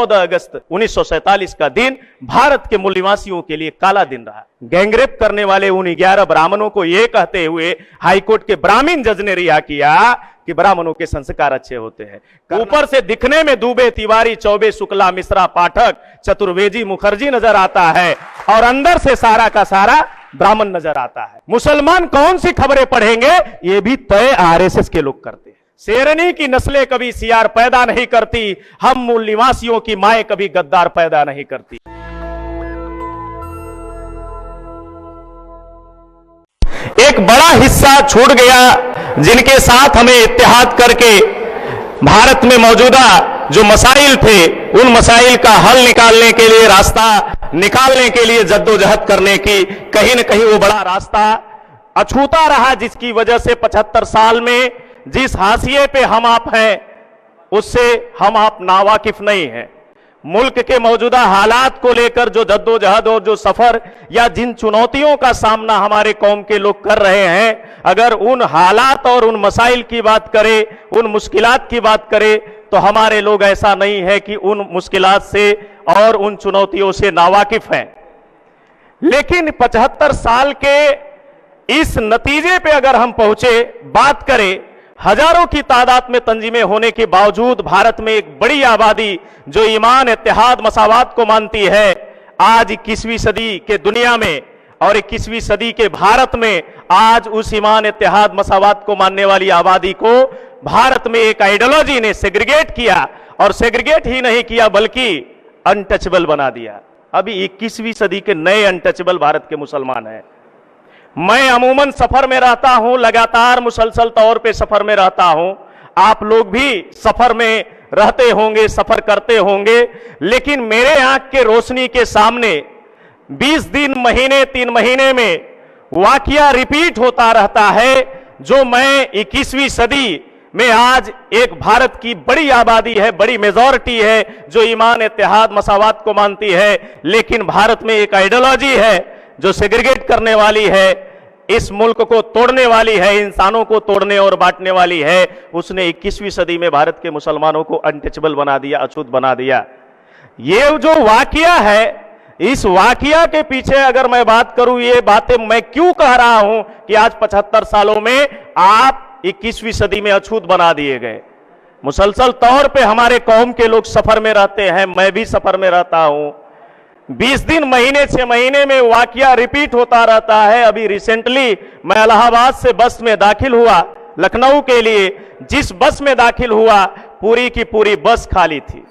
14 अगस्त 1947 का दिन भारत के मूल निवासियों के लिए काला दिन रहा। गैंगरेप करने वाले उन 11 ब्राह्मणों को यह कहते हुए हाईकोर्ट के ब्राह्मण जज ने रिहा किया कि ब्राह्मणों के संस्कार अच्छे होते हैं। ऊपर से दिखने में दुबे, तिवारी, चौबे, शुक्ला, मिश्रा, पाठक, चतुर्वेदी, मुखर्जी नजर आता है और अंदर से सारा का सारा ब्राह्मण नजर आता है। मुसलमान कौन सी खबरें पढ़ेंगे, ये भी तय आरएसएस के लोग करते हैं। शेरनी की नस्लें कभी सियार पैदा नहीं करती, हम मूल निवासियों की माएं कभी गद्दार पैदा नहीं करती। एक बड़ा हिस्सा छूट गया जिनके साथ हमें इत्तेहाद करके भारत में मौजूदा जो मसाइल थे उन मसाइल का हल निकालने के लिए, रास्ता निकालने के लिए जद्दोजहद करने की कहीं न कहीं वो बड़ा रास्ता अछूता रहा, जिसकी वजह से 75 साल में जिस हाशिए पे हम आप हैं उससे हम आप नावाकिफ नहीं हैं। मुल्क के मौजूदा हालात को लेकर जो जद्दोजहद और जो सफर या जिन चुनौतियों का सामना हमारे कौम के लोग कर रहे हैं, अगर उन हालात और उन मसाइल की बात करें, उन मुश्किलात की बात करें, तो हमारे लोग ऐसा नहीं है कि उन मुश्किलात से और उन चुनौतियों से नावाकिफ हैं। लेकिन 75 साल के इस नतीजे पे अगर हम पहुंचे, बात करें, हजारों की तादाद में तंजीमें होने के बावजूद भारत में एक बड़ी आबादी जो ईमान, इत्तेहाद, मसावात को मानती है, आज 21वीं सदी के दुनिया में और 21वीं सदी के भारत में आज उस ईमान, इत्तेहाद, मसावात को मानने वाली आबादी को भारत में एक आइडियोलॉजी ने सेग्रीगेट किया, और सेग्रीगेट ही नहीं किया बल्कि अनटचेबल बना दिया। अभी 21वीं सदी के नए अनटचेबल भारत के मुसलमान हैं। मैं अमूमन सफर में रहता हूं, लगातार मुसलसल तौर पे सफर में रहता हूं, आप लोग भी सफर में रहते होंगे, सफर करते होंगे, लेकिन मेरे आंख के रोशनी के सामने 20 दिन, महीने, 3 महीने में वाकया रिपीट होता रहता है, जो मैं 21वीं सदी में आज एक भारत की बड़ी आबादी है, बड़ी मेजॉरिटी है जो ईमान, इत्तेहाद, मसावात को मानती है, लेकिन भारत में एक आइडियोलॉजी है जो सेग्रीगेट करने वाली है, इस मुल्क को तोड़ने वाली है, इंसानों को तोड़ने और बांटने वाली है। उसने 21वीं सदी में भारत के मुसलमानों को अनटचेबल बना दिया, अछूत बना दिया। ये जो वाकया है, इस वाकया के पीछे अगर मैं बात करूं, ये बातें मैं क्यों कह रहा हूं कि आज 75 सालों में आप 21वीं सदी में अछूत बना दिए गए। मुसलसल तौर पे हमारे कौम के लोग सफर में रहते हैं, मैं भी सफर में रहता हूं। 20 दिन, महीने, 6 महीने में वाकया रिपीट होता रहता है। अभी रिसेंटली मैं इलाहाबाद से बस में दाखिल हुआ लखनऊ के लिए। जिस बस में दाखिल हुआ पूरी की पूरी बस खाली थी।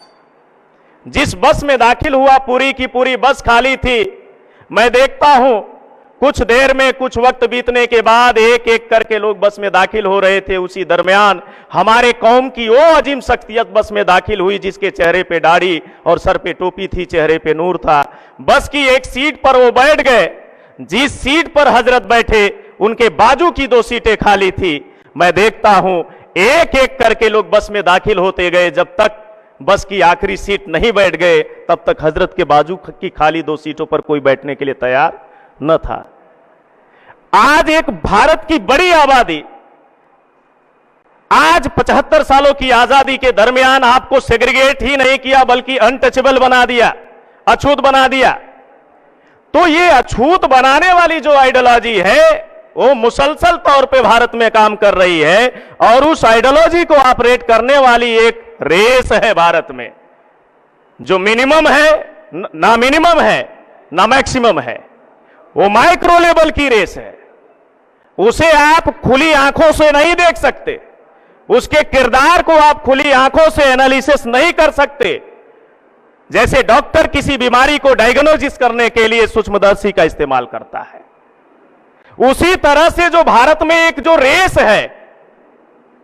जिस बस में दाखिल हुआ पूरी की पूरी बस खाली थी। मैं देखता हूं कुछ देर में, कुछ वक्त बीतने के बाद एक एक करके लोग बस में दाखिल हो रहे थे। उसी दरमियान हमारे कौम की वो अजीम शख्सियत बस में दाखिल हुई जिसके चेहरे पे दाढ़ी और सर पे टोपी थी, चेहरे पे नूर था। बस की एक सीट पर वो बैठ गए। जिस सीट पर हजरत बैठे उनके बाजू की 2 सीटें खाली थी। मैं देखता हूं एक एक करके लोग बस में दाखिल होते गए। जब तक बस की आखिरी सीट नहीं बैठ गए तब तक हजरत के बाजू की खाली 2 सीटों पर कोई बैठने के लिए तैयार न था। आज एक भारत की बड़ी आबादी, आज 75 सालों की आजादी के दरमियान आपको सेग्रीगेट ही नहीं किया बल्कि अनटचेबल बना दिया, अछूत बना दिया। तो ये अछूत बनाने वाली जो आइडियोलॉजी है वो मुसलसल तौर पे भारत में काम कर रही है, और उस आइडियोलॉजी को ऑपरेट करने वाली एक रेस है भारत में जो मिनिमम है, ना मिनिमम है ना मैक्सिमम है। वो माइक्रो लेवल की रेस है। उसे आप खुली आंखों से नहीं देख सकते, उसके किरदार को आप खुली आंखों से एनालिसिस नहीं कर सकते। जैसे डॉक्टर किसी बीमारी को डायग्नोसिस करने के लिए सूक्ष्मदर्शी का इस्तेमाल करता है, उसी तरह से जो भारत में एक जो रेस है,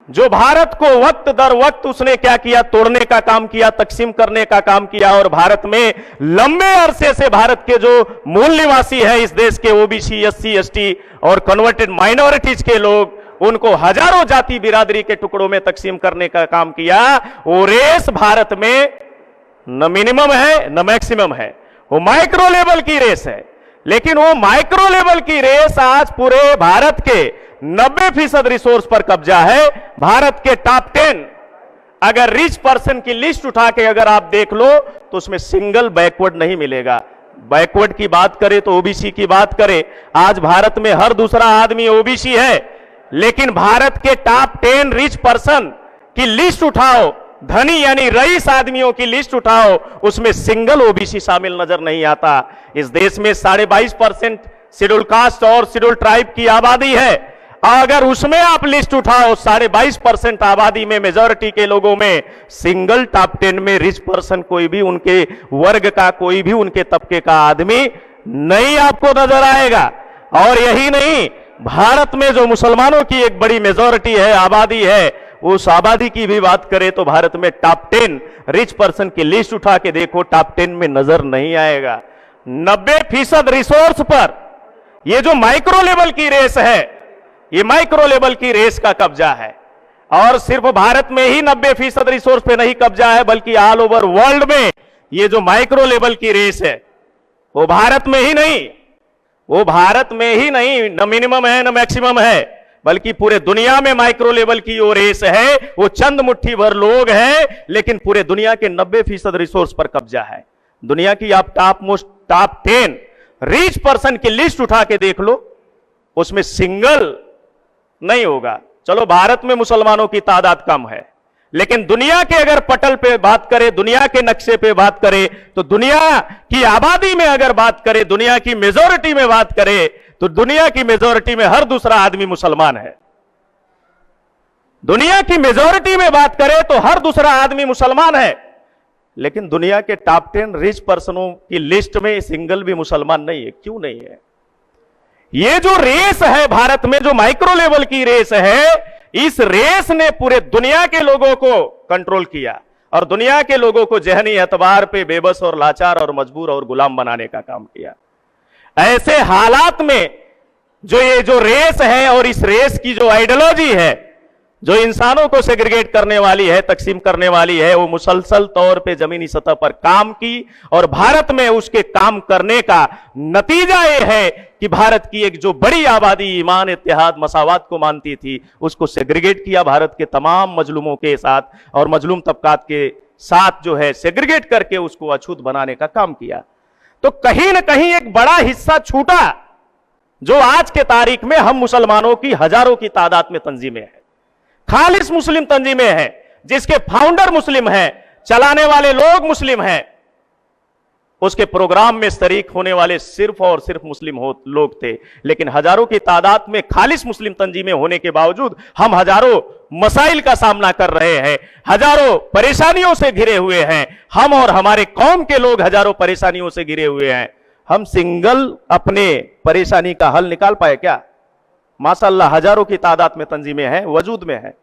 जो भारत को वक्त दर वक्त उसने क्या किया, तोड़ने का काम किया, तकसीम करने का काम किया। और भारत में लंबे अरसे से भारत के जो मूल निवासी हैं इस देश के, ओबीसी, एससी, एसटी और कन्वर्टेड माइनॉरिटीज के लोग, उनको हजारों जाति बिरादरी के टुकड़ों में तकसीम करने का काम किया। वो रेस भारत में न मिनिमम है न मैक्सिमम है, वो माइक्रो लेवल की रेस है। लेकिन वो माइक्रो लेवल की रेस आज पूरे भारत के 90% रिसोर्स पर कब्जा है। भारत के टॉप 10 अगर रिच पर्सन की लिस्ट उठा के अगर आप देख लो तो उसमें सिंगल बैकवर्ड नहीं मिलेगा। बैकवर्ड की बात करें तो ओबीसी की बात करें, आज भारत में हर दूसरा आदमी ओबीसी है, लेकिन भारत के टॉप 10 रिच पर्सन की लिस्ट उठाओ, धनी यानी रईस आदमियों की लिस्ट उठाओ, उसमें सिंगल ओबीसी शामिल नजर नहीं आता। इस देश में 22.5% शेड्यूल कास्ट और शेड्यूल ट्राइब की आबादी है। अगर उसमें आप लिस्ट उठाओ 22.5% आबादी में, मेजॉरिटी के लोगों में, सिंगल टॉप 10 में रिच पर्सन कोई भी उनके वर्ग का, कोई भी उनके तबके का आदमी नहीं आपको नजर आएगा। और यही नहीं, भारत में जो मुसलमानों की एक बड़ी मेजॉरिटी है, आबादी है, उस आबादी की भी बात करें तो भारत में टॉप 10 रिच पर्सन की लिस्ट उठा के देखो, टॉप 10 में नजर नहीं आएगा। 90% रिसोर्स पर ये जो माइक्रो लेवल की रेस है, ये माइक्रो लेवल की रेस का कब्जा है। और सिर्फ भारत में ही 90% रिसोर्स पे नहीं कब्जा है, बल्कि ऑल ओवर वर्ल्ड में ये जो माइक्रो लेवल की रेस है, वो भारत में ही नहीं, वो भारत में ही नहीं, न मिनिमम है न मैक्सिमम है, बल्कि पूरे दुनिया में माइक्रो लेवल की वो रेस है। वो चंद मुट्ठी भर लोग हैं, लेकिन पूरे दुनिया के 90% रिसोर्स पर कब्जा है। दुनिया की आप टॉप 10 रिच पर्सन की लिस्ट उठा के देख लो, उसमें सिंगल नहीं होगा। चलो भारत में मुसलमानों की तादाद कम है, लेकिन दुनिया के अगर पटल पे बात करें, दुनिया के नक्शे पे बात करें, तो दुनिया की आबादी में अगर बात करें, दुनिया की मेजॉरिटी में बात करें, तो दुनिया की मेजॉरिटी में हर दूसरा आदमी मुसलमान है। दुनिया की मेजॉरिटी में बात करें तो हर दूसरा आदमी मुसलमान है, लेकिन दुनिया के टॉप 10 रिच पर्सनों की लिस्ट में सिंगल भी मुसलमान नहीं है। क्यों नहीं है? ये जो रेस है भारत में, जो माइक्रो लेवल की रेस है, इस रेस ने पूरे दुनिया के लोगों को कंट्रोल किया और दुनिया के लोगों को जहनी एतबार पे बेबस और लाचार और मजबूर और गुलाम बनाने का काम किया। ऐसे हालात में ये जो रेस है और इस रेस की जो आइडियोलॉजी है, जो इंसानों को सेग्रीगेट करने वाली है, तकसीम करने वाली है, वो मुसलसल तौर पे जमीनी सतह पर काम की। और भारत में उसके काम करने का नतीजा ये है कि भारत की एक जो बड़ी आबादी ईमान, इत्तेहाद, मसावात को मानती थी, उसको सेग्रीगेट किया भारत के तमाम मजलूमों के साथ, और मजलूम तबकात के साथ जो है सेग्रीगेट करके उसको अछूत बनाने का काम किया। तो कहीं ना कहीं एक बड़ा हिस्सा छूटा, जो आज के तारीख में हम मुसलमानों की हजारों की तादाद में तंजीमें हैं, खालिस मुस्लिम तंजीमें हैं, जिसके फाउंडर मुस्लिम हैं, चलाने वाले लोग मुस्लिम हैं, उसके प्रोग्राम में शरीक होने वाले सिर्फ और सिर्फ मुस्लिम लोग थे। लेकिन हजारों की तादाद में खालिस मुस्लिम तंजीमें होने के बावजूद हम हजारों मसाइल का सामना कर रहे हैं, हजारों परेशानियों से घिरे हुए हैं। हम और हमारे कौम के लोग हजारों परेशानियों से घिरे हुए हैं। हम सिंगल अपने परेशानी का हल निकाल पाए क्या? माशाअल्लाह हजारों की तादाद में तंजीमें हैं, वजूद में है।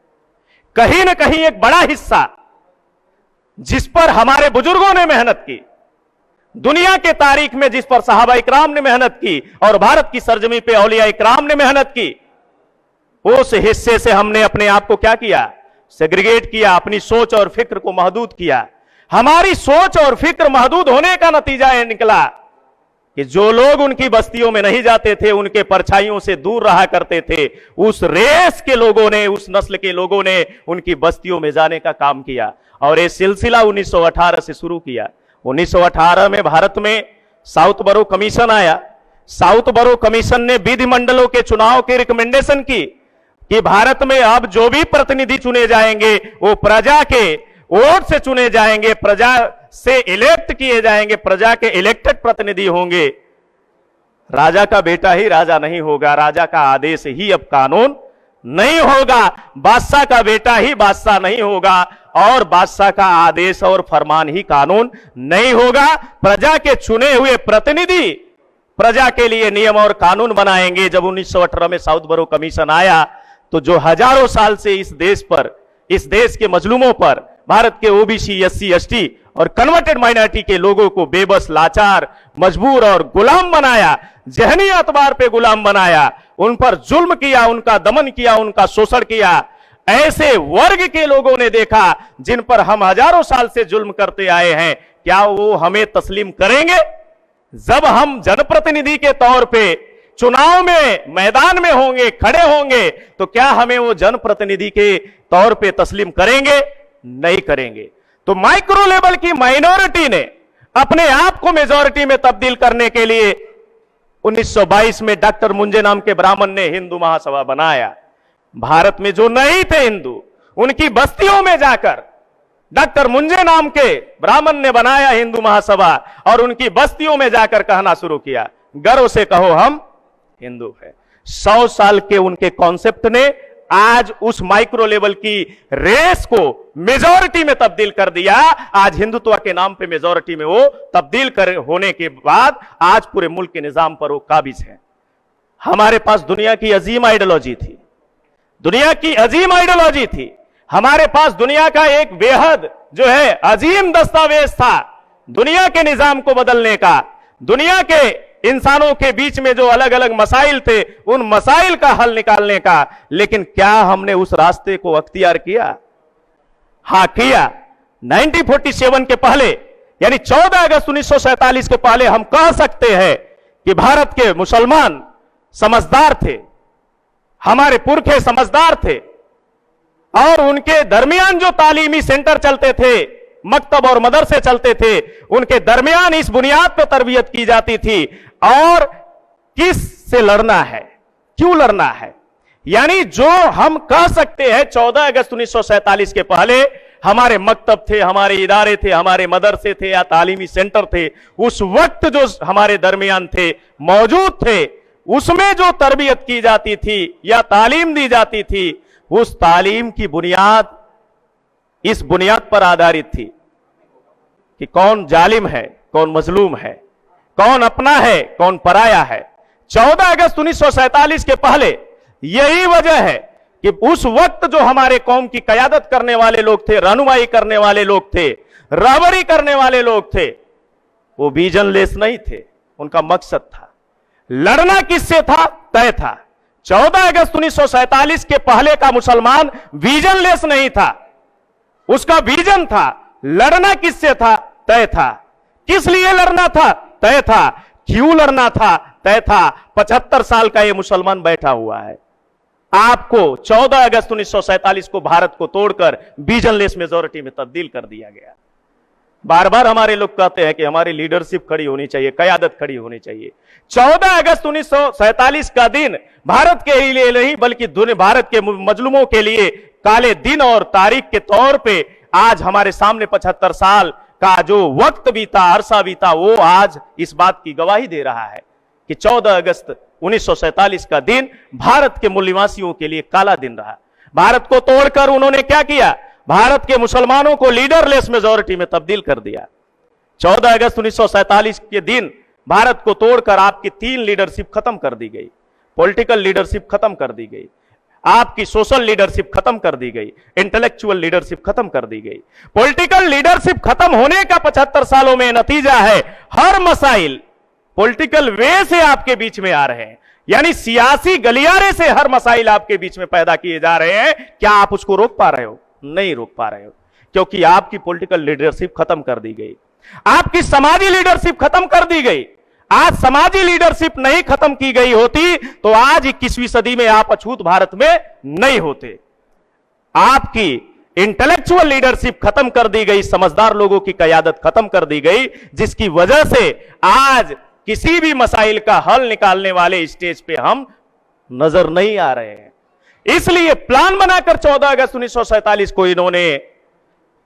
कहीं ना कहीं एक बड़ा हिस्सा जिस पर हमारे बुजुर्गों ने मेहनत की, दुनिया के तारीख में जिस पर सहाबा इकराम ने मेहनत की और भारत की सरजमी पे औलिया इकराम ने मेहनत की, उस हिस्से से हमने अपने आप को क्या किया? सेग्रीगेट किया, अपनी सोच और फिक्र को महदूद किया। हमारी सोच और फिक्र महदूद होने का नतीजा यह निकला कि जो लोग उनकी बस्तियों में नहीं जाते थे, उनके परछाइयों से दूर रहा करते थे, उस रेस के लोगों ने, उस नस्ल के लोगों ने उनकी बस्तियों में जाने का काम किया। और यह सिलसिला 1918 से शुरू किया। 1918 में भारत में साउथ बरो कमीशन आया। साउथ बरो कमीशन ने विधिमंडलों के चुनाव की रिकमेंडेशन की कि भारत में अब जो भी प्रतिनिधि चुने जाएंगे वो प्रजा के वोट से चुने जाएंगे, प्रजा से इलेक्ट किए जाएंगे, प्रजा के इलेक्टेड प्रतिनिधि होंगे। राजा का बेटा ही राजा नहीं होगा, राजा का आदेश ही अब कानून नहीं होगा, बादशाह का बेटा ही बादशाह नहीं होगा और बादशाह का आदेश और फरमान ही कानून नहीं होगा। प्रजा के चुने हुए प्रतिनिधि प्रजा के लिए नियम और कानून बनाएंगे। जब 1918 में साउथ बरो कमीशन आया तो जो हजारों साल से इस देश पर, इस देश के मजलूमों पर, भारत के ओबीसी, एससी, एसटी और कन्वर्टेड माइनॉरिटी के लोगों को बेबस, लाचार, मजबूर और गुलाम बनाया, जहनी एतबार पे गुलाम बनाया, उन पर जुल्म किया, उनका दमन किया, उनका शोषण किया। ऐसे वर्ग के लोगों ने देखा जिन पर हम हजारों साल से जुल्म करते आए हैं, क्या वो हमें तस्लीम करेंगे? जब हम जनप्रतिनिधि के तौर पे चुनाव में मैदान में होंगे, खड़े होंगे, तो क्या हमें वो जनप्रतिनिधि के तौर पे तस्लीम करेंगे? नहीं करेंगे। तो माइक्रो लेवल की माइनॉरिटी ने अपने आप को मेजॉरिटी में तब्दील करने के लिए 1922 में डॉक्टर मुंजे नाम के ब्राह्मण ने हिंदू महासभा बनाया। भारत में जो नहीं थे हिंदू, उनकी बस्तियों में जाकर डॉक्टर मुंजे नाम के ब्राह्मण ने बनाया हिंदू महासभा और उनकी बस्तियों में जाकर कहना शुरू किया, गर्व से कहो हम हिंदू हैं। 100 साल के उनके कॉन्सेप्ट ने आज उस माइक्रो लेवल की रेस को मेजॉरिटी में तब्दील कर दिया। आज हिंदुत्व के नाम पे मेजॉरिटी में वो तब्दील कर होने के बाद आज पूरे मुल्क के निजाम पर वो काबिज है। हमारे पास दुनिया की अजीम आइडियोलॉजी थी, दुनिया की अजीम आइडियोलॉजी थी। हमारे पास दुनिया का एक बेहद जो है अजीम दस्तावेज था दुनिया के निजाम को बदलने का, दुनिया के इंसानों के बीच में जो अलग अलग मसाइल थे उन मसाइल का हल निकालने का। लेकिन क्या हमने उस रास्ते को अख्तियार किया? हां किया। 1947 के पहले यानी 14 अगस्त 1947 के पहले हम कह सकते हैं कि भारत के मुसलमान समझदार थे, हमारे पुरखे समझदार थे और उनके दरमियान जो तालीमी सेंटर चलते थे, मकतब और मदरसे चलते थे, उनके दरमियान इस बुनियाद पर तरबियत की जाती थी और किस से लड़ना है, क्यों लड़ना है। यानी जो हम कह सकते हैं 14 अगस्त 1947 के पहले हमारे मकतब थे, हमारे इदारे थे, हमारे मदरसे थे या तालीमी सेंटर थे, उस वक्त जो हमारे दरमियान थे, मौजूद थे, उसमें जो तरबियत की जाती थी या तालीम दी जाती थी, उस तालीम की बुनियाद इस बुनियाद पर आधारित थी कि कौन जालिम है, कौन मजलूम है, कौन अपना है, कौन पराया है। 14 अगस्त 1947 के पहले यही वजह है कि उस वक्त जो हमारे कौम की कयादत करने वाले लोग थे, रहनुमाई करने वाले लोग थे, रहबरी करने वाले लोग थे, वो विजनलेस नहीं थे। उनका मकसद था, लड़ना किससे था, तय था। 14 अगस्त 1947 के पहले का मुसलमान विजनलेस नहीं था, उसका विजन था। लड़ना किससे था, तय था। किस लिए लड़ना था, तय था। क्यों लड़ना था, तय था। 75 साल का यह मुसलमान बैठा हुआ है। आपको 14 अगस्त 1947 को भारत को तोड़कर विजनलेस मेजॉरिटी में तब्दील कर दिया गया। बार बार हमारे लोग कहते हैं कि हमारी लीडरशिप खड़ी होनी चाहिए, कयादत खड़ी होनी चाहिए। 14 अगस्त 1947 का दिन भारत के लिए नहीं बल्कि भारत के मजलूमों के लिए काले दिन और तारीख के तौर पे आज हमारे सामने 75 साल का जो वक्त बीता, अरसा बीता, वो आज इस बात की गवाही दे रहा है कि 14 अगस्त 1947 का दिन भारत के मूल निवासियों के लिए काला दिन रहा। भारत को तोड़कर उन्होंने क्या किया, भारत के मुसलमानों को लीडरलेस मेजॉरिटी में तब्दील कर दिया। 14 अगस्त 1947 के दिन भारत को तोड़कर आपकी 3 लीडरशिप खत्म कर दी गई। पॉलिटिकल लीडरशिप खत्म कर दी गई, आपकी सोशल लीडरशिप खत्म कर दी गई, इंटेलेक्चुअल लीडरशिप खत्म कर दी गई। पॉलिटिकल लीडरशिप खत्म होने का 75 सालों में नतीजा है, हर मसाइल पॉलिटिकल वे से आपके बीच में आ रहे हैं, यानी सियासी गलियारे से हर मसाइल आपके बीच में पैदा किए जा रहे हैं। क्या आप उसको रोक पा रहे हो? नहीं रोक पा रहे हो, क्योंकि आपकी पॉलिटिकल लीडरशिप खत्म कर दी गई, आपकी समाजी लीडरशिप खत्म कर दी गई। आज समाजी लीडरशिप नहीं खत्म की गई होती तो आज 21वीं सदी में आप अछूत भारत में नहीं होते। आपकी इंटेलेक्चुअल लीडरशिप खत्म कर दी गई, समझदार लोगों की कयादत खत्म कर दी गई, जिसकी वजह से आज किसी भी मसाइल का हल निकालने वाले स्टेज पे हम नजर नहीं आ रहे हैं। इसलिए प्लान बनाकर 14 अगस्त 1947 को इन्होंने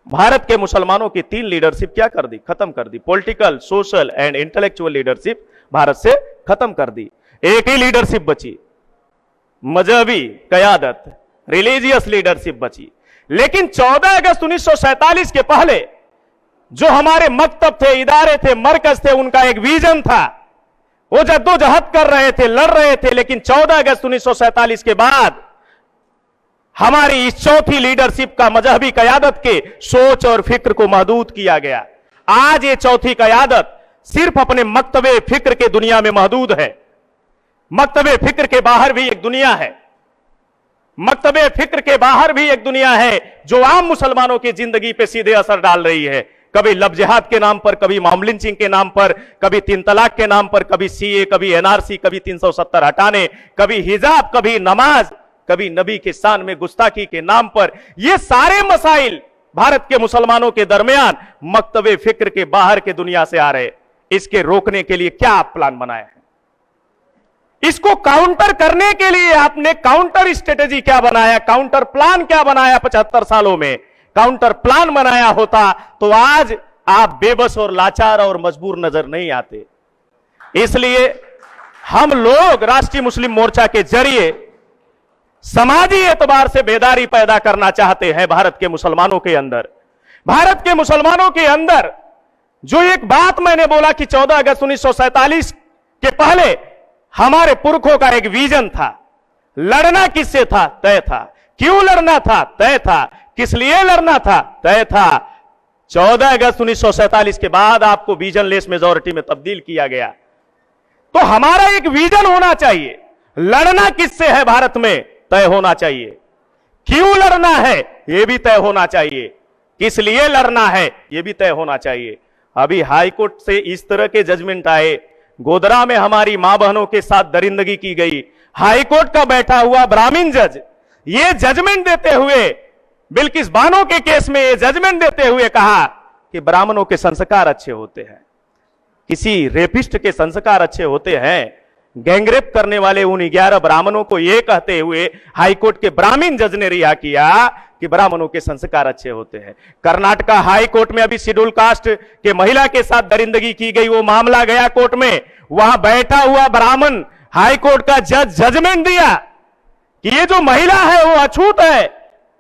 भारत के मुसलमानों की 3 लीडरशिप क्या कर दी, खत्म कर दी। Political, social and intellectual leadership Bharat से खत्म कर दी। एक ही लीडरशिप बची, मजहबी कयादत, रिलीजियस लीडरशिप बची। लेकिन 14 अगस्त 1947 के पहले जो हमारे मकतब थे, इदारे थे, मरकज थे, उनका एक विजन था, वो जद्दोजहद कर रहे थे, लड़ रहे थे। लेकिन 14 अगस्त 1947 के बाद हमारी इस चौथी लीडरशिप का मजहबी कयादत के सोच और फिक्र को महदूद किया गया। आज ये चौथी कयादत सिर्फ अपने मकतबे फिक्र के दुनिया में महदूद है। मकतबे फिक्र के बाहर भी एक दुनिया है, मकतबे फिक्र के बाहर भी एक दुनिया है जो आम मुसलमानों की जिंदगी पे सीधे असर डाल रही है। कभी लव जिहाद के नाम पर, कभी मॉब लिंचिंग के नाम पर, कभी 3 तलाक के नाम पर, कभी सीए, कभी एनआरसी, कभी 370 हटाने, कभी हिजाब, कभी नमाज, कभी नबी के शान में गुस्ताखी के नाम पर। ये सारे मसाइल भारत के मुसलमानों के दरमियान मकतबे फिक्र के बाहर के दुनिया से आ रहे, इसके रोकने के लिए क्या आप प्लान बनाए हैं? इसको काउंटर करने के लिए आपने काउंटर स्ट्रेटेजी क्या बनाया, काउंटर प्लान क्या बनाया? 75 सालों में काउंटर प्लान बनाया होता तो आज आप बेबस और लाचार और मजबूर नजर नहीं आते। इसलिए हम लोग राष्ट्रीय मुस्लिम मोर्चा के जरिए समाजी एतबार से बेदारी पैदा करना चाहते हैं भारत के मुसलमानों के अंदर। भारत के मुसलमानों के अंदर जो एक बात मैंने बोला कि 14 अगस्त 1947 के पहले हमारे पुरखों का एक विजन था, लड़ना किससे था? तय था। क्यों लड़ना था? तय था। किस लिए लड़ना था? तय था। 14 अगस्त 1947 के बाद आपको विजनलेस मेजॉरिटी में तब्दील किया गया। तो हमारा एक विजन होना चाहिए, लड़ना किससे है भारत में तय होना चाहिए, क्यों लड़ना है यह भी तय होना चाहिए, किस लिए लड़ना है यह भी तय होना चाहिए। अभी हाईकोर्ट से इस तरह के जजमेंट आए, गोधरा में हमारी मां बहनों के साथ दरिंदगी की गई, हाईकोर्ट का बैठा हुआ ब्राह्मण जज ये जजमेंट देते हुए, बिल्किस बानो के केस में ये जजमेंट देते हुए कहा कि ब्राह्मणों के संस्कार अच्छे होते हैं, किसी रेपिस्ट के संस्कार अच्छे होते हैं। गैंगरेप करने वाले उन 11 ब्राह्मणों को यह कहते हुए हाईकोर्ट के ब्राह्मण जज ने रिहा किया कि ब्राह्मणों के संस्कार अच्छे होते हैं। कर्नाटका हाईकोर्ट में अभी शेड्यूल कास्ट के महिला के साथ दरिंदगी की गई, वो मामला गया कोर्ट में, वहां बैठा हुआ ब्राह्मण हाईकोर्ट का जज जजमेंट दिया कि ये जो महिला है वो अछूत है,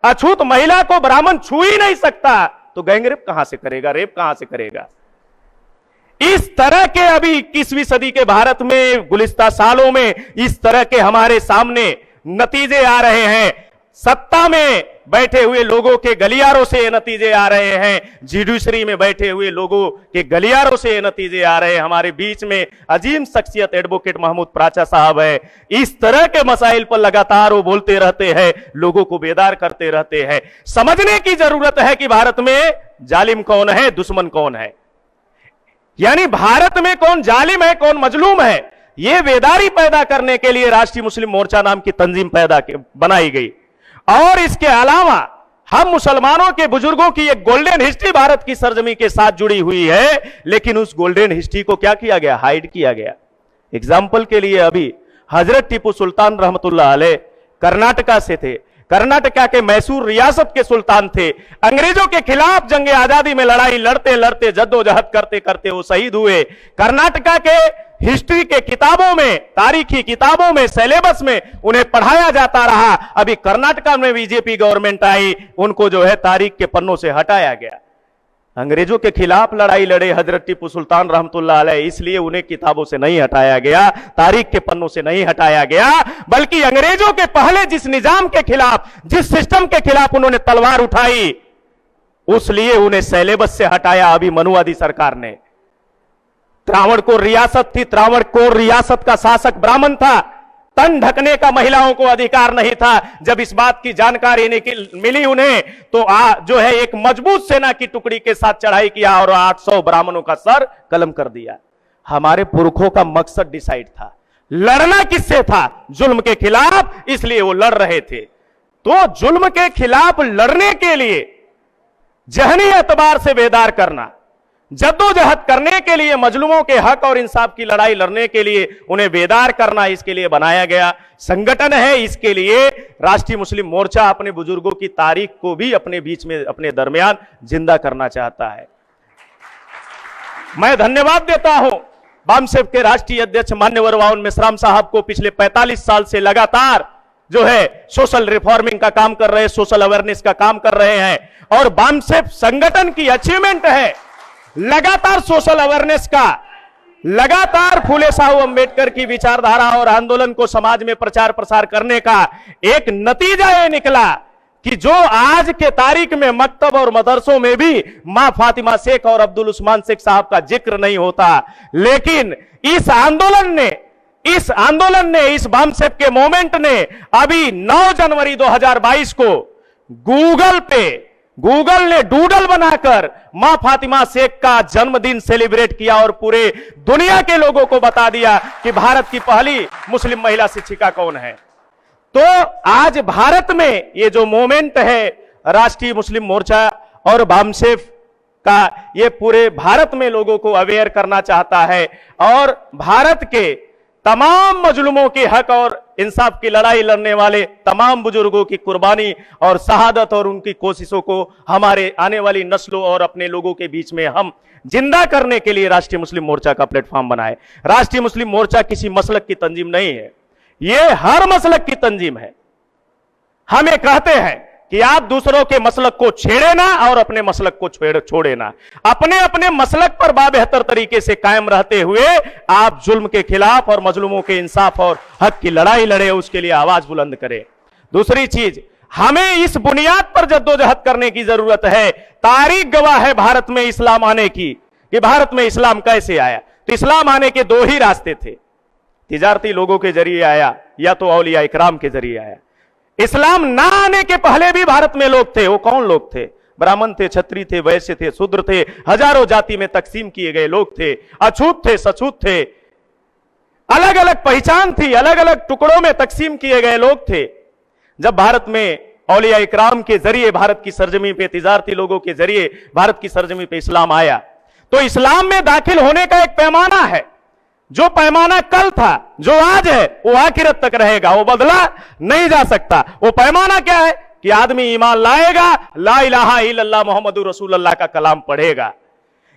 अछूत महिला को ब्राह्मण छू ही नहीं सकता, तो गैंगरेप कहां से करेगा, रेप कहां से करेगा। इस तरह के अभी 21वीं सदी के भारत में गुलिस्ता सालों में इस तरह के हमारे सामने नतीजे आ रहे हैं। सत्ता में बैठे हुए लोगों के गलियारों से ये नतीजे आ रहे हैं, जुडिशरी में बैठे हुए लोगों के गलियारों से ये नतीजे आ रहे हैं। हमारे बीच में अजीम शख्सियत एडवोकेट महमूद प्राचा साहब है, इस तरह के मसाइल पर लगातार वो बोलते रहते हैं, लोगों को बेदार करते रहते हैं। समझने की जरूरत है कि भारत में जालिम कौन है, दुश्मन कौन है, यानी भारत में कौन जालिम है, कौन मजलूम है। यह बेदारी पैदा करने के लिए राष्ट्रीय मुस्लिम मोर्चा नाम की तंजीम बनाई गई। और इसके अलावा हम मुसलमानों के बुजुर्गों की एक गोल्डन हिस्ट्री भारत की सरजमी के साथ जुड़ी हुई है, लेकिन उस गोल्डन हिस्ट्री को क्या किया गया, हाइड किया गया। एग्जाम्पल के लिए अभी हजरत टीपू सुल्तान रहमतुल्लाह अलैह कर्नाटका से थे, कर्नाटका के मैसूर रियासत के सुल्तान थे। अंग्रेजों के खिलाफ जंगे आजादी में लड़ाई लड़ते लड़ते जद्दोजहद करते करते वो शहीद हुए। कर्नाटका के हिस्ट्री के किताबों में, तारीखी किताबों में, सिलेबस में उन्हें पढ़ाया जाता रहा। अभी कर्नाटका में बीजेपी गवर्नमेंट आई, उनको जो है तारीख के पन्नों से हटाया गया। अंग्रेजों के खिलाफ लड़ाई लड़े हजरत टीपू सुल्तान रहमतुल्लाह अलैह, इसलिए उन्हें किताबों से नहीं हटाया गया, तारीख के पन्नों से नहीं हटाया गया, बल्कि अंग्रेजों के पहले जिस निजाम के खिलाफ, जिस सिस्टम के खिलाफ उन्होंने तलवार उठाई, उस लिए उन्हें सिलेबस से हटाया। अभी मनुवादी सरकार ने, त्रावणकोर रियासत थी, त्रावणकोर रियासत का शासक ब्राह्मण था, तन ढकने का महिलाओं को अधिकार नहीं था। जब इस बात की जानकारी मिली उन्हें, तो जो है एक मजबूत सेना की टुकड़ी के साथ चढ़ाई किया और 800 ब्राह्मणों का सर कलम कर दिया। हमारे पुरखों का मकसद डिसाइड था, लड़ना किससे था, जुल्म के खिलाफ, इसलिए वो लड़ रहे थे। तो जुल्म के खिलाफ लड़ने के लिए जहनी एतबार से बेदार करना, जद्दोजहद करने के लिए, मजलूमों के हक और इंसाफ की लड़ाई लड़ने के लिए उन्हें बेदार करना, इसके लिए बनाया गया संगठन है। इसके लिए राष्ट्रीय मुस्लिम मोर्चा अपने बुजुर्गों की तारीख को भी अपने बीच में, अपने दरमियान जिंदा करना चाहता है। मैं धन्यवाद देता हूं बामसेफ के राष्ट्रीय अध्यक्ष मान्यवर वाउन मेश्राम साहब को, पिछले 45 साल से लगातार जो है सोशल रिफॉर्मिंग का काम कर रहे हैं, सोशल अवेयरनेस का काम कर रहे हैं। और बामसेफ संगठन की अचीवमेंट है लगातार सोशल अवेयरनेस का, लगातार फूले साहू अंबेडकर की विचारधारा और आंदोलन को समाज में प्रचार प्रसार करने का एक नतीजा यह निकला कि जो आज के तारीख में मकतब और मदरसों में भी मां फातिमा शेख और अब्दुल उस्मान शेख साहब का जिक्र नहीं होता, लेकिन इस आंदोलन ने, इस बामसेफ के मूवमेंट ने अभी 9 जनवरी 2022 को गूगल ने डूडल बनाकर मां फातिमा शेख का जन्मदिन सेलिब्रेट किया और पूरे दुनिया के लोगों को बता दिया कि भारत की पहली मुस्लिम महिला शिक्षिका कौन है। तो आज भारत में ये जो मूवमेंट है राष्ट्रीय मुस्लिम मोर्चा और बामसेफ का ये पूरे भारत में लोगों को अवेयर करना चाहता है और भारत के तमाम मजलूमों के हक और इंसाफ की लड़ाई लड़ने वाले तमाम बुजुर्गों की कुर्बानी और शहादत और उनकी कोशिशों को हमारे आने वाली नस्लों और अपने लोगों के बीच में हम जिंदा करने के लिए राष्ट्रीय मुस्लिम मोर्चा का प्लेटफॉर्म बनाए। राष्ट्रीय मुस्लिम मोर्चा किसी मसलक की तंजीम नहीं है, यह हर मसलक की तंजीम है। हम ये कहते हैं कि आप दूसरों के मसलक को छेड़े ना और अपने मसलक को छोड़े ना। अपने अपने मसलक पर बाबेहतर तरीके से कायम रहते हुए आप जुल्म के खिलाफ और मजलूमों के इंसाफ और हक की लड़ाई लड़े, उसके लिए आवाज बुलंद करें। दूसरी चीज, हमें इस बुनियाद पर जद्दोजहद करने की जरूरत है। तारीख गवाह है भारत में इस्लाम आने की, कि भारत में इस्लाम कैसे आया। तो इस्लाम आने के दो ही रास्ते थे, तिजारती लोगों के जरिए आया या तो औलिया इकराम के जरिए आया। इस्लाम ना आने के पहले भी भारत में लोग थे। वो कौन लोग थे? ब्राह्मण थे, क्षत्रिय थे, वैश्य थे, शूद्र थे, हजारों जाति में तकसीम किए गए लोग थे, अछूत थे, सछूत थे, अलग अलग पहचान थी, अलग अलग टुकड़ों में तकसीम किए गए लोग थे। जब भारत में औलिया इकराम के जरिए भारत की सरजमी पे, तिजारती लोगों के जरिए भारत की सरजमी पे इस्लाम आया, तो इस्लाम में दाखिल होने का एक पैमाना है। जो पैमाना कल था, जो आज है, वो आखिरत तक रहेगा, वो बदला नहीं जा सकता। वो पैमाना क्या है कि आदमी ईमान लाएगा, ला इलाहा इल्लल्लाह मुहम्मदुर रसूलुल्लाह का कलाम पढ़ेगा।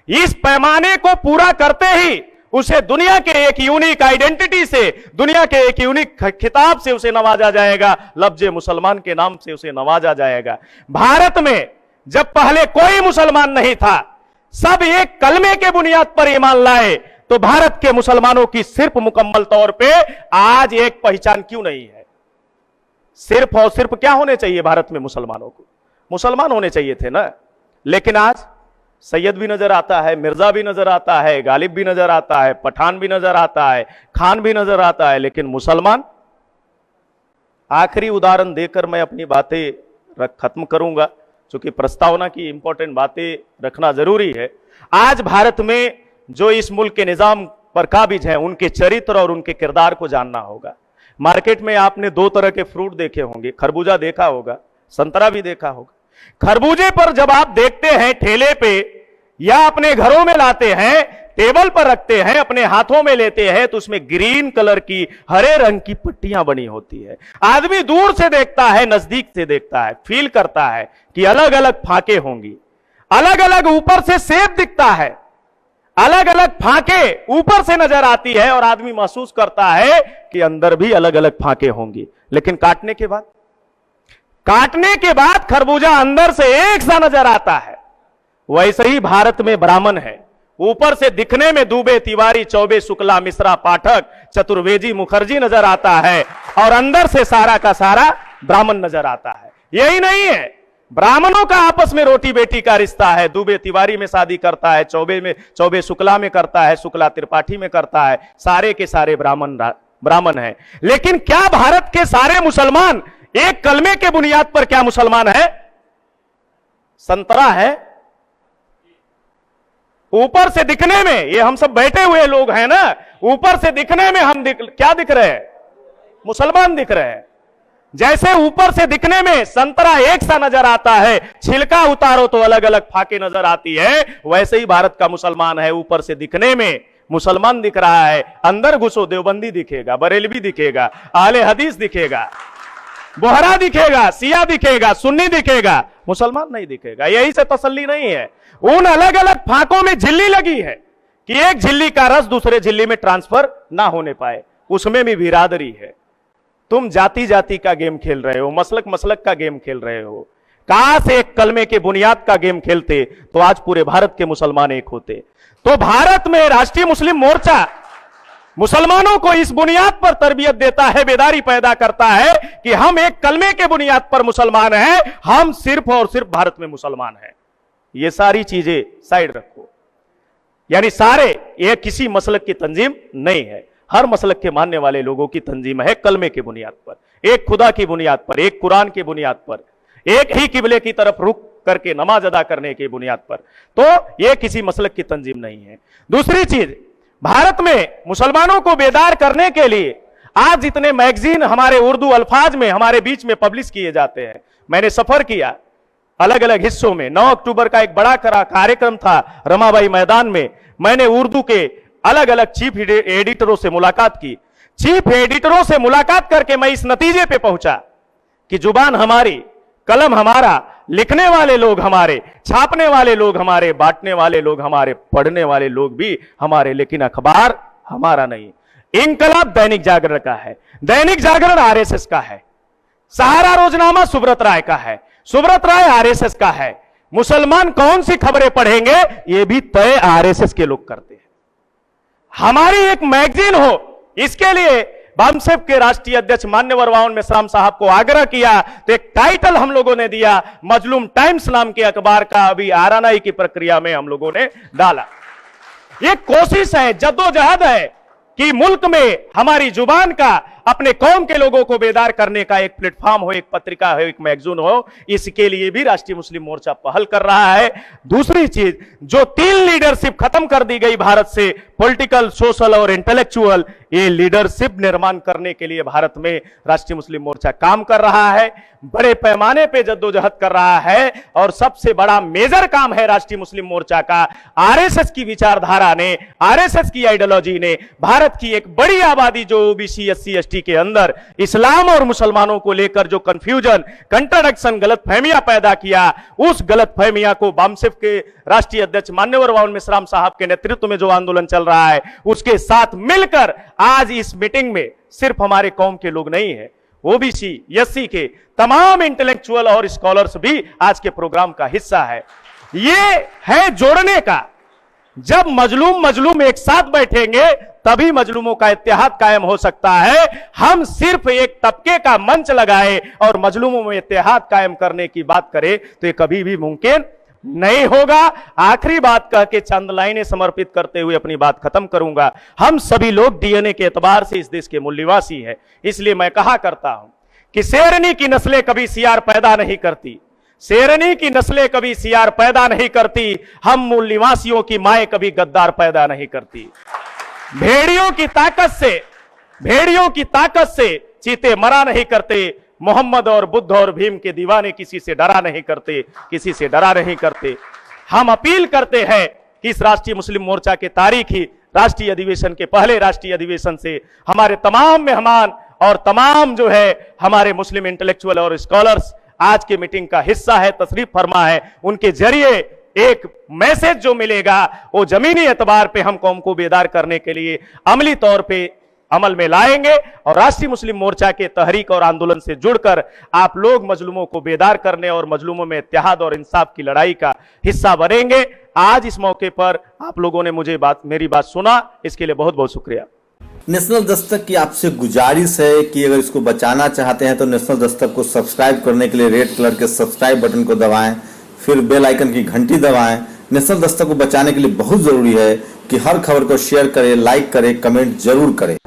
इस पैमाने को पूरा करते ही उसे दुनिया के एक यूनिक आइडेंटिटी से, दुनिया के एक यूनिक खिताब से उसे नवाजा जाएगा, लफ्ज़े मुसलमान के नाम से उसे नवाजा जाएगा। भारत में जब पहले कोई मुसलमान नहीं था, सब एक कलमे के बुनियाद पर ईमान लाए, तो भारत के मुसलमानों की सिर्फ मुकम्मल तौर पे आज एक पहचान क्यों नहीं है? सिर्फ और सिर्फ क्या होने चाहिए भारत में? मुसलमानों को मुसलमान होने चाहिए थे ना। लेकिन आज सैयद भी नजर आता है, मिर्जा भी नजर आता है, गालिब भी नजर आता है, पठान भी नजर आता है, खान भी नजर आता है, लेकिन मुसलमान। आखिरी उदाहरण देकर मैं अपनी बातें खत्म करूंगा, क्योंकि प्रस्तावना की इंपॉर्टेंट बातें रखना जरूरी है। आज भारत में जो इस मुल्क के निजाम पर काबिज हैं, उनके चरित्र और उनके किरदार को जानना होगा। मार्केट में आपने दो तरह के फ्रूट देखे होंगे, खरबूजा देखा होगा, संतरा भी देखा होगा। खरबूजे पर जब आप देखते हैं ठेले पे या अपने घरों में लाते हैं, टेबल पर रखते हैं, अपने हाथों में लेते हैं, तो उसमें ग्रीन कलर की, हरे रंग की पट्टियां बनी होती है। आदमी दूर से देखता है, नजदीक से देखता है, फील करता है कि अलग अलग फाके होंगी, अलग अलग ऊपर से सेब दिखता है, अलग अलग फाके ऊपर से नजर आती है, और आदमी महसूस करता है कि अंदर भी अलग अलग फाके होंगी। लेकिन काटने के बाद खरबूजा अंदर से एक सा नजर आता है। वैसे ही भारत में ब्राह्मण है, ऊपर से दिखने में दुबे, तिवारी, चौबे, शुक्ला, मिश्रा, पाठक, चतुर्वेदी, मुखर्जी नजर आता है, और अंदर से सारा का सारा ब्राह्मण नजर आता है। यही नहीं है, ब्राह्मणों का आपस में रोटी बेटी का रिश्ता है। दुबे तिवारी में शादी करता है, चौबे शुक्ला में करता है, शुक्ला त्रिपाठी में करता है, सारे के सारे ब्राह्मण हैं। लेकिन क्या भारत के सारे मुसलमान एक कलमे के बुनियाद पर क्या मुसलमान है? संतरा है, ऊपर से दिखने में, ये हम सब बैठे हुए लोग हैं ना, ऊपर से दिखने में हम क्या दिख रहे हैं? मुसलमान दिख रहे हैं। जैसे ऊपर से दिखने में संतरा एक सा नजर आता है, छिलका उतारो तो अलग अलग फाके नजर आती है, वैसे ही भारत का मुसलमान है। ऊपर से दिखने में मुसलमान दिख रहा है, अंदर घुसो देवबंदी दिखेगा, बरेलवी दिखेगा, आले हदीस दिखेगा, बोहरा दिखेगा, सिया दिखेगा, सुन्नी दिखेगा, मुसलमान नहीं दिखेगा। यही से तसल्ली नहीं है। उन अलग अलग फाकों में झिल्ली लगी है कि एक झिल्ली का रस दूसरे झिल्ली में ट्रांसफर ना होने पाए, उसमें भी बिरादरी है। तुम जाति जाति का गेम खेल रहे हो, मसलक मसलक का गेम खेल रहे हो। काश एक कलमे के बुनियाद का गेम खेलते तो आज पूरे भारत के मुसलमान एक होते। तो भारत में राष्ट्रीय मुस्लिम मोर्चा मुसलमानों को इस बुनियाद पर तरबियत देता है, बेदारी पैदा करता है कि हम एक कलमे के बुनियाद पर मुसलमान हैं, हम सिर्फ और सिर्फ भारत में मुसलमान हैं। ये सारी चीजें साइड रखो, यानी सारे, ये किसी मसलक की तंजीम नहीं है, हर मसलक के मानने वाले लोगों की तंजीम है, कलमे की बुनियाद पर, एक खुदा की बुनियाद पर, एक कुरान की बुनियाद पर, एक ही किबले की तरफ रुख करके नमाज अदा करने की बुनियाद पर। तो यह किसी मसलक की तंजीम नहीं है। दूसरी चीज, भारत में मुसलमानों को बेदार करने के लिए आज जितने मैगजीन हमारे उर्दू अल्फाज में हमारे बीच में पब्लिश किए जाते हैं, मैंने सफर किया अलग अलग हिस्सों में। 9 अक्टूबर का एक बड़ा कार्यक्रम था रमाबाई मैदान में। मैंने उर्दू के अलग अलग चीफ एडिटरों से मुलाकात की। चीफ एडिटरों से मुलाकात करके मैं इस नतीजे पे पहुंचा कि जुबान हमारी, कलम हमारा, लिखने वाले लोग हमारे, छापने वाले लोग हमारे, बांटने वाले लोग हमारे, पढ़ने वाले लोग भी हमारे, लेकिन अखबार हमारा नहीं। इंकलाब दैनिक जागरण का है, दैनिक जागरण आरएसएस का है, सहारा रोजनामा सुब्रत राय का है, सुब्रत राय आरएसएस का है। मुसलमान कौन सी खबरें पढ़ेंगे ये भी तय आरएसएस के लोग करते हैं। हमारी एक मैगजीन हो, इसके लिए बामसेफ के राष्ट्रीय अध्यक्ष मान्यवर वाउन मेश्राम साहब को आग्रह किया तो एक टाइटल हम लोगों ने दिया, मजलूम टाइम्स नाम के अखबार का अभी आरानाई की प्रक्रिया में हम लोगों ने डाला। ये कोशिश है, जद्दोजहद है कि मुल्क में हमारी जुबान का, अपने कौम के लोगों को बेदार करने का एक प्लेटफॉर्म हो, एक पत्रिका हो, एक मैगजीन हो। इसके लिए भी राष्ट्रीय मुस्लिम मोर्चा पहल कर रहा है। दूसरी चीज, जो 3 लीडरशिप खत्म कर दी गई भारत से, पॉलिटिकल, सोशल और इंटेलेक्चुअल, ये लीडरशिप निर्माण करने के लिए भारत में राष्ट्रीय मुस्लिम मोर्चा काम कर रहा है, बड़े पैमाने पे जद्दोजहद कर रहा है। और सबसे बड़ा मेजर काम है राष्ट्रीय मुस्लिम मोर्चा का, आरएसएस की विचारधारा ने, आरएसएस की आइडियोलॉजी ने भारत की एक बड़ी आबादी जो ओबीसी, एससी, एसटी के अंदर इस्लाम और मुसलमानों को लेकर जो कंफ्यूजन, कंट्राडिक्शन, गलतफहमियां पैदा किया, उस गलतफहमियां को बामसेफ के राष्ट्रीय अध्यक्ष मान्यवर वाउन मेश्राम साहब के नेतृत्व में जो आंदोलन चल रहा है उसके साथ मिलकर आज इस मीटिंग में सिर्फ हमारे कौम के लोग नहीं है, ओबीसी, एससी के तमाम इंटेलेक्चुअल और स्कॉलर्स भी आज के प्रोग्राम का हिस्सा है। ये है जोड़ने का। जब मजलूम एक साथ बैठेंगे तभी मजलूमों का इत्तेहाद कायम हो सकता है। हम सिर्फ एक तबके का मंच लगाए और मजलूमों में इत्तेहाद कायम करने की बात करें तो ये कभी भी मुमकिन नहीं होगा। आखिरी बात कह के चंद लाइनें समर्पित करते हुए अपनी बात खत्म करूंगा। हम सभी लोग डीएनए के एतबार से इस देश के मूल्यवासी हैं, इसलिए मैं कहा करता हूं कि शेरनी की नस्लें कभी सियार पैदा नहीं करती, शेरनी की नस्लें कभी सियार पैदा नहीं करती, हम मूल निवासियों की माएं कभी गद्दार पैदा नहीं करती। भेड़ियों की ताकत से चीते मरा नहीं करते, मोहम्मद और बुद्ध और भीम के दीवाने किसी से डरा नहीं करते। हम अपील करते हैं कि इस राष्ट्रीय मुस्लिम मोर्चा के तारीखी राष्ट्रीय अधिवेशन के पहले राष्ट्रीय अधिवेशन से हमारे तमाम मेहमान और तमाम जो है हमारे मुस्लिम इंटेलेक्चुअल और स्कॉलर्स आज के मीटिंग का हिस्सा है, तशरीफ फरमा है। उनके जरिए एक मैसेज जो मिलेगा वो जमीनी एतबार पे हम कौम को बेदार करने के लिए अमली तौर पे अमल में लाएंगे और राष्ट्रीय मुस्लिम मोर्चा के तहरीक और आंदोलन से जुड़कर आप लोग मजलूमों को बेदार करने और मजलूमों में इत्तेहाद और इंसाफ की लड़ाई का हिस्सा बनेंगे। आज इस मौके पर आप लोगों ने मेरी बात सुना, इसके लिए बहुत बहुत शुक्रिया। नेशनल दस्तक की आपसे गुजारिश है कि अगर इसको बचाना चाहते हैं तो नेशनल दस्तक को सब्सक्राइब करने के लिए रेड कलर के सब्सक्राइब बटन को दबाएं, फिर बेल आइकन की घंटी दबाएं। नेशनल दस्तक को बचाने के लिए बहुत जरूरी है कि हर खबर को शेयर करें, लाइक करें, कमेंट जरूर करें।